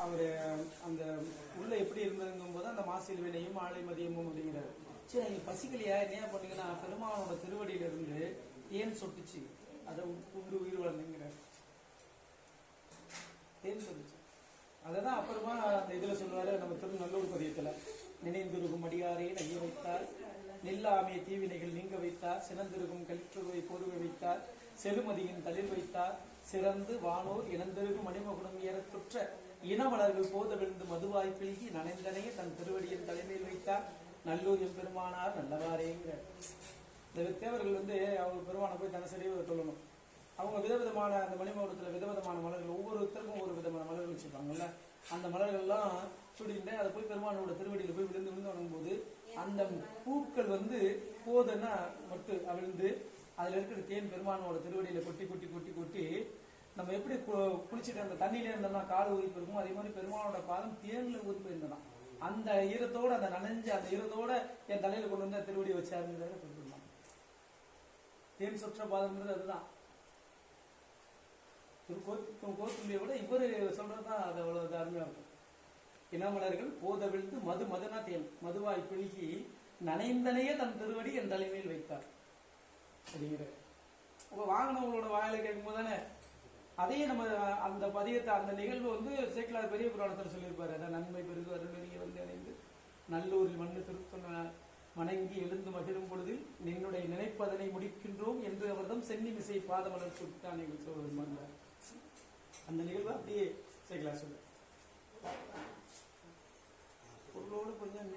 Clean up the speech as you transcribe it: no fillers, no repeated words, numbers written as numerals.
அவரு அந்த உள்ள எப்படி இருந்ததுங்கும் போது அந்த மாசில் வினையும் மாலை மதியமும் அப்படிங்கிறாரு. சரி, நீங்க பசிக்கலையா என்ன பண்ணீங்கன்னா பெருமானோட திருவடியில இருந்து தேன் சொட்டுச்சு, அதை உண்டு உயிர் வளர்ந்துங்கிறார். தேன் சொட்டுச்சு. அததான் அப்புறமா அந்த இதுல சொல்லுவாரு நம்ம திருநல்லூர் பதியத்துல, நினைந்திருக்கும் அடியாரே நைய வைத்தார், நெல்லாமே தீவினைகள் நீங்க வைத்தார், சினந்திருக்கும் கலிற்றுவை பொறுவை வைத்தார், செழுமதியின் தளிர் வைத்தார், சிறந்து வானோர் இனந்திருக்கும் மணிமகுடம் ஏறத்துற்ற இனமலர்கள் போத விழுந்து மதுவாய் பிழ்கி நனைந்தனையே தன் திருவடியின் தலைமையில் வைத்தார், நல்லூர் எம்பெருமானார் நல்லவாரேங்கிற. இந்த தேவர்கள் அவங்க பெருமானை போய் தினசரி சொல்லணும். அவங்க விதவிதமான அந்த மணிமகுடத்துல விதவிதமான மலர்கள், ஒவ்வொருத்தருக்கும் ஒரு விதமான மலர்கள் வச்சிருப்பாங்கல்ல, அந்த மலர்கள்லாம் சுடிந்து அதை போய் பெருமானோட திருவடியில போய் விழுந்து விழுந்து வணங்கும்போது அந்த பூக்கள் போதுன்னா மட்டும் அவிழ்ந்து அதுல இருக்கிற தேன் பெருமானோட திருவடியில கொட்டி கொட்டி கொட்டி கொட்டி நம்ம எப்படி குளிச்சுட்டு அந்த தண்ணியில இருந்தோம்னா கால் ஊறி இருக்கும், அதே மாதிரி பெருமானோட பாதம் தேன்ல ஊறி போயிருந்தான். அந்த ஈரத்தோட அந்த நனைஞ்ச அந்த ஈரத்தோட என் தலையில கொண்டு வந்து திருவடியை வச்சாருங்கிறத சொல்லிடலாம். தேன் சொற்ற பாதம்ன்றது அதுதான். கோத்துள்ளிய விட இவரு சொல்றதுதான் அது அவ்வளவு அருமையா இருக்கும். இனமலர்கள் போத விழுந்து மது மதுனா தேன் மதுவாய் பிழுகி நனைந்தனையே தன் திருவடி என் தலைமையில் வைத்தார் அப்படிங்கிற. வாங்கினவங்களோட வாயில கேட்கும் போது தானே அதையே நம்ம அந்த பதியத்தை அந்த நிகழ்வு சேக்கிலார் பெரிய புராணத்தில் சொல்லியிருப்பாரு. அதான் நன்மை பெருகு அருள்வெளியை அடைந்து நல்லூரில் மண்ணு திருத்த வணங்கி எழுந்து மகிழும் பொழுது நின்னுடைய நினைப்பதனை முடிக்கின்றோம் என்று அவர்தான் சென்னி மிசை பாதமலர் சுட்டான் சொல்லுவாங்க. அந்த நிகழ்வு அப்படியே சேக்கிலார் சொல்லு பொருளோடு கொஞ்சம்